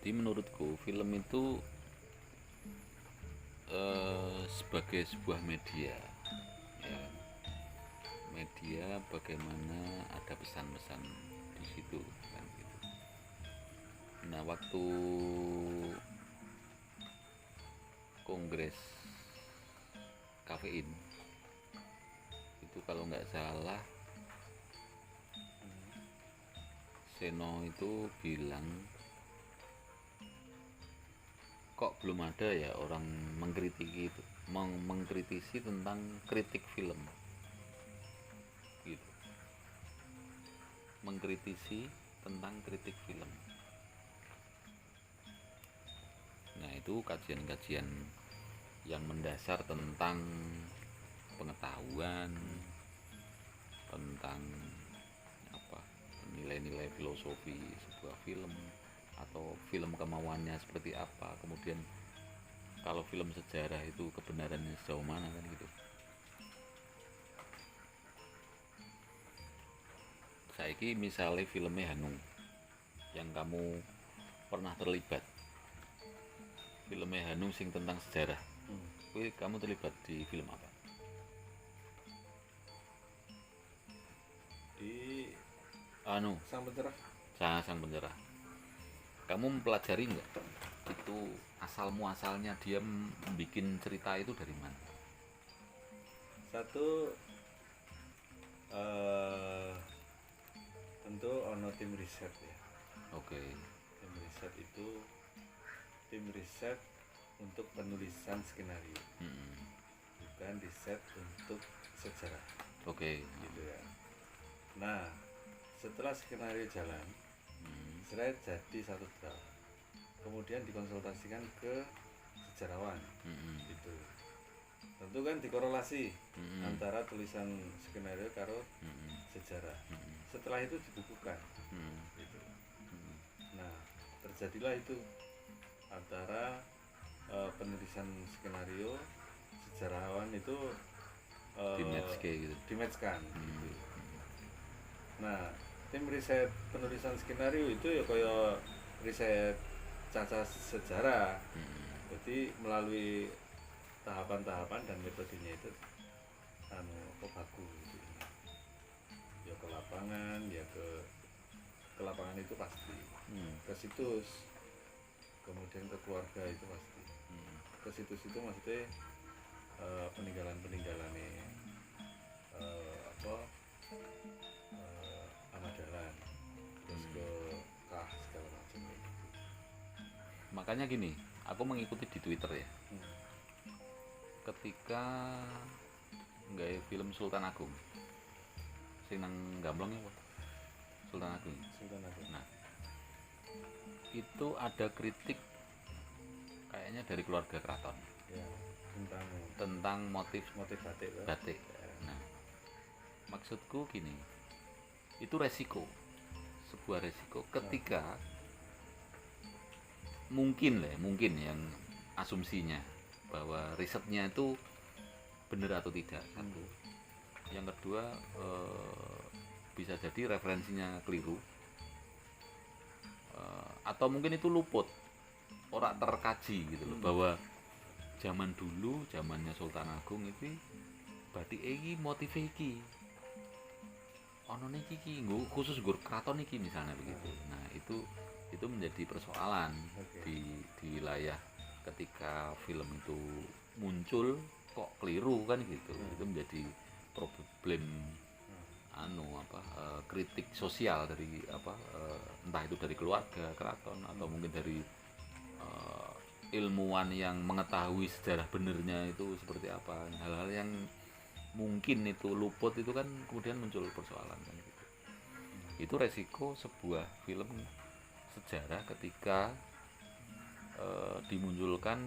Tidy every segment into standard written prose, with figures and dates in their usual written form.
Jadi menurutku film itu sebagai sebuah media, ya, media bagaimana ada pesan-pesan di situ kan gitu. Nah, waktu kongres kafein itu kalau nggak salah Seno itu bilang kok belum ada ya orang mengkritiki itu mengkritisi tentang kritik film gitu, mengkritisi tentang kritik film. Nah, itu kajian-kajian yang mendasar tentang pengetahuan, tentang apa, nilai-nilai filosofi sebuah film, atau film kemauannya seperti apa, kemudian kalau film sejarah itu kebenarannya sejauh mana kan gitu. Saiki misalnya filmnya Hanung yang kamu pernah terlibat, filmnya Hanung sing tentang sejarah, kamu terlibat di film apa? Di Anu, Sang Pencerah. Sang Pencerah. Kamu mempelajari nggak itu asal muasalnya dia bikin cerita itu dari mana? Satu, eh tentu ono tim riset ya. Oke. Tim riset itu tim riset untuk penulisan skenario, bukan riset untuk sejarah, Oke. gitu ya. Nah, setelah skenario jalan, saya jadi satu draft, kemudian dikonsultasikan ke sejarawan, gitu. Tentu kan dikorelasi antara tulisan skenario karo sejarah. Setelah itu dibukukan, gitu. Nah, terjadilah itu antara penulisan skenario, sejarawan itu Di match kayak gitu. dimatchkan, gitu. Nah, tim riset penulisan skenario itu ya kayak riset caca sejarah. Jadi melalui tahapan-tahapan dan metodenya itu baku gitu. Ya ke lapangan, ya ke lapangan itu pasti. Ke situs, kemudian ke keluarga itu pasti. Ke situs itu maksudnya peninggalan-peninggalan Ahmad Dahlan, terus ke Kah segala macam gitu. Makanya gini, aku mengikuti di Twitter ya. Ketika nggak film Sultan Agung, sing nang Gamblong ya, Sultan Agung. Sultan Agung. Nah, itu ada kritik kayaknya dari keluarga keraton Ya, tentang motif motif batik kan? batik. Nah, maksudku gini, itu resiko, sebuah resiko ketika mungkin yang asumsinya bahwa risetnya itu benar atau tidak, satu. Yang kedua, bisa jadi referensinya keliru, atau mungkin itu luput, orang terkaji gitu loh, bahwa zaman dulu, zamannya Sultan Agung itu batik iki motif iki ono niki khusus gur keraton iki misalnya begitu. Nah, itu menjadi persoalan di wilayah ketika film itu muncul kok keliru kan gitu. Itu menjadi problem kritik sosial dari entah itu dari keluarga keraton atau mungkin dari ilmuwan yang mengetahui sejarah benernya itu seperti apa, hal-hal yang mungkin itu luput itu kan kemudian muncul persoalan kan gitu. Itu resiko sebuah film sejarah ketika dimunculkan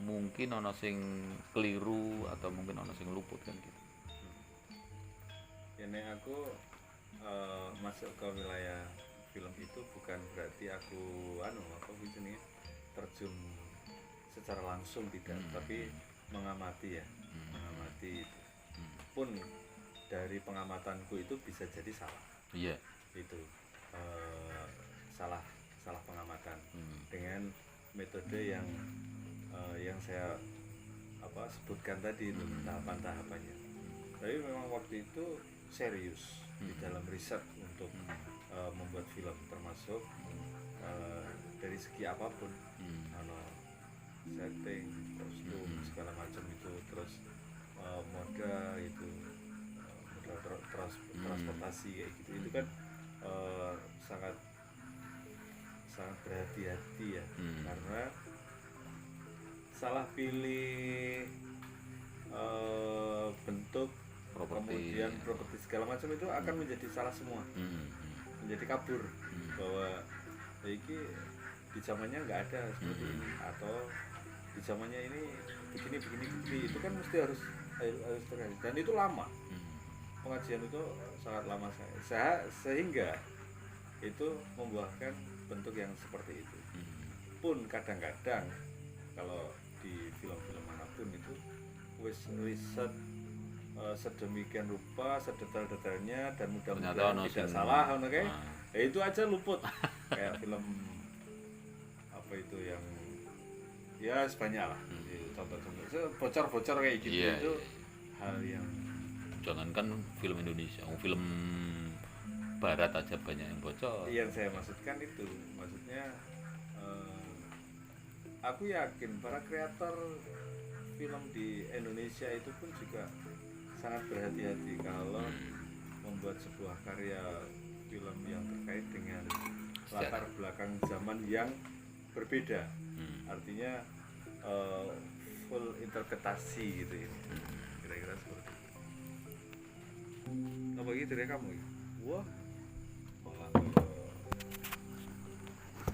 mungkin ono sing keliru atau mungkin ono sing luput kan gitu. Ini aku masuk ke wilayah film itu bukan berarti aku terjun secara langsung tidak, tapi mengamati ya, mengamati itu. Pun dari pengamatanku itu bisa jadi salah. Iya. Itu salah salah pengamatan dengan metode yang saya sebutkan tadi itu tahapan-tahapannya. Tapi memang waktu itu serius di dalam riset untuk membuat film, termasuk dari segi apapun, setting, kostum, segala macam itu, terus modal itu, modal transportasi kayak gitu, itu kan sangat sangat berhati-hati ya, karena salah pilih bentuk kemudian properti segala macam itu akan menjadi salah semua, menjadi kabur, bahwa ini di zamannya nggak ada seperti ini, atau di zamannya ini begini, itu kan mesti harus terkait, dan itu lama, pengajian itu sangat lama sehingga itu membuahkan bentuk yang seperti itu. Pun kadang-kadang kalau di film-film manapun itu wis riset sedemikian rupa, sedetail-detailnya, dan mudah-mudahan tidak salah, itu aja luput. Kayak film apa itu yang ya sebanyak lah, contoh-contoh bocor-bocor kayak gitu, itu hal yang jangankan film Indonesia, film Barat aja banyak yang bocor. Yang saya maksudkan itu, maksudnya aku yakin para kreator film di Indonesia itu pun juga sangat berhati-hati kalau membuat sebuah karya film yang terkait dengan latar belakang zaman yang berbeda. Artinya full interpretasi gitu ya. Kira-kira seperti itu. Apa gitu ya kamu? Wah, malah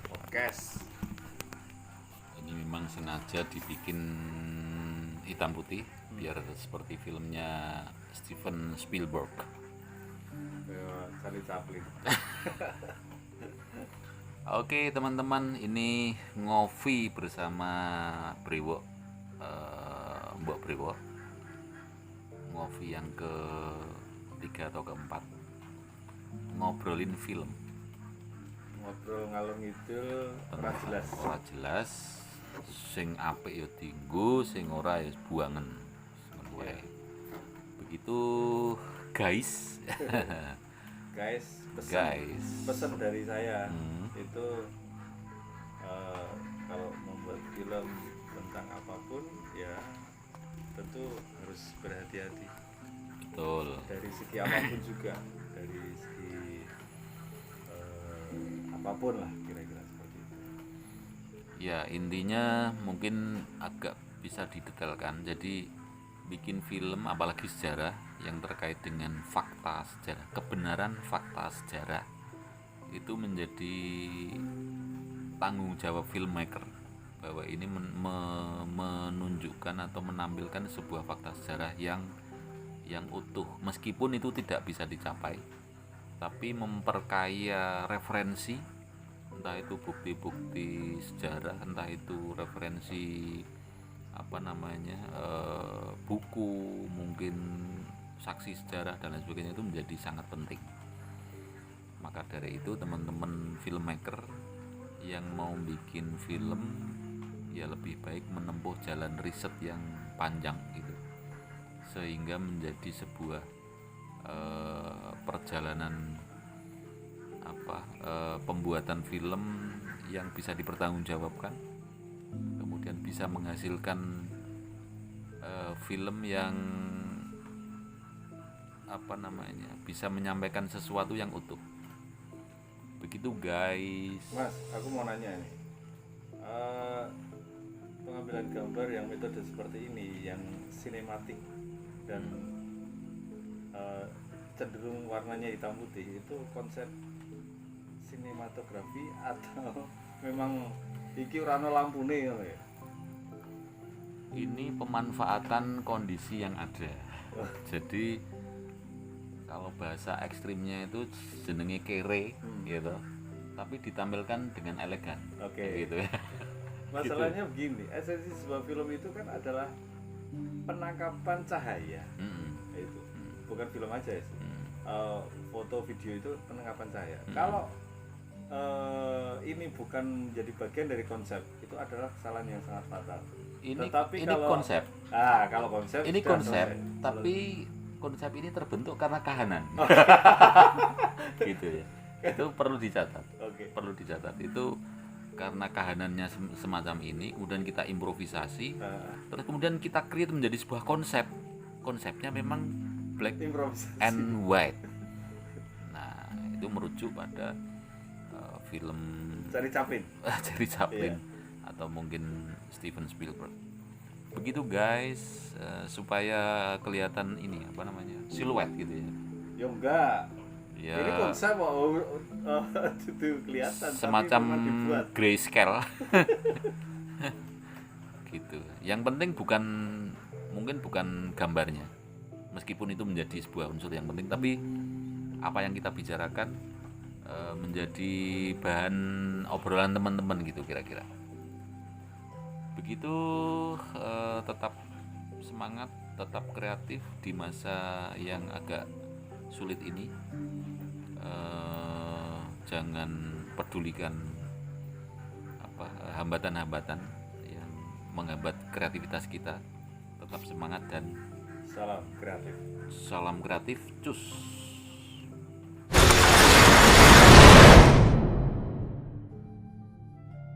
podcast. Ini memang sengaja dibikin hitam putih biar seperti filmnya Steven Spielberg. Charlie Chaplin. Oke teman-teman, ini ngopi bersama Brewo, Mbok Brewo. Ngopi yang ke-3 atau ke-4, ngobrolin film. Ngobrol ngalor ngidul, ora jelas. Sing apik ya dienggo, sing ora ya buangen. Begitu guys. Pesan dari saya itu kalau membuat film tentang apapun ya tentu harus berhati-hati. Betul. Dari segi apapun juga, dari segi apapun lah, kira-kira seperti itu. Ya intinya mungkin agak bisa didetailkan. Jadi bikin film apalagi sejarah yang terkait dengan fakta sejarah, kebenaran fakta sejarah, itu menjadi tanggung jawab filmmaker, bahwa ini menunjukkan atau menampilkan sebuah fakta sejarah yang utuh, meskipun itu tidak bisa dicapai, tapi memperkaya referensi, entah itu bukti-bukti sejarah, entah itu referensi buku, mungkin saksi sejarah dan lain sebagainya, itu menjadi sangat penting. Maka dari itu teman-teman filmmaker yang mau bikin film ya lebih baik menempuh jalan riset yang panjang gitu, sehingga menjadi sebuah perjalanan pembuatan film yang bisa dipertanggungjawabkan, kemudian bisa menghasilkan film yang bisa menyampaikan sesuatu yang utuh. Begitu guys. Mas, aku mau nanya nih, pengambilan gambar yang metode seperti ini, yang sinematik dan cenderung warnanya hitam putih, itu konsep sinematografi atau memang iki ora ono lampune ngono ya? Ini pemanfaatan kondisi yang ada. Jadi kalau bahasa ekstrimnya itu jenenge kere gitu, tapi ditampilkan dengan elegan. Gitu ya. Masalahnya begini, esensi sebuah film itu kan adalah penangkapan cahaya. Itu bukan film aja sih. Foto video itu penangkapan cahaya. Kalau ini bukan menjadi bagian dari konsep, itu adalah kesalahan yang sangat fatal. Ini Tetapi ini kalau konsep. kalau konsep Ini sudah konsep, selesai. tapi konsep ini terbentuk karena kahanan. Gitu ya. Itu perlu dicatat. Oke. Perlu dicatat. Itu karena kahanannya semacam ini, kemudian kita improvisasi, terus kemudian kita create menjadi sebuah konsep. Konsepnya memang black Improvisasi. and white. Nah, itu merujuk pada film Cari Chaplin. Charlie Chaplin Iya. atau mungkin Steven Spielberg. Begitu guys, supaya kelihatan ini apa namanya, siluet gitu ya. Ya enggak. Ya, Ini konsep itu kelihatan semacam tapi memang dibuat. grayscale. Gitu. Yang penting mungkin bukan gambarnya, meskipun itu menjadi sebuah unsur yang penting, tapi apa yang kita bicarakan menjadi bahan obrolan teman-teman gitu kira-kira. Begitu, tetap semangat, tetap kreatif di masa yang agak sulit ini. Jangan pedulikan hambatan-hambatan yang menghambat kreativitas kita. Tetap semangat dan Salam kreatif. salam kreatif, cus.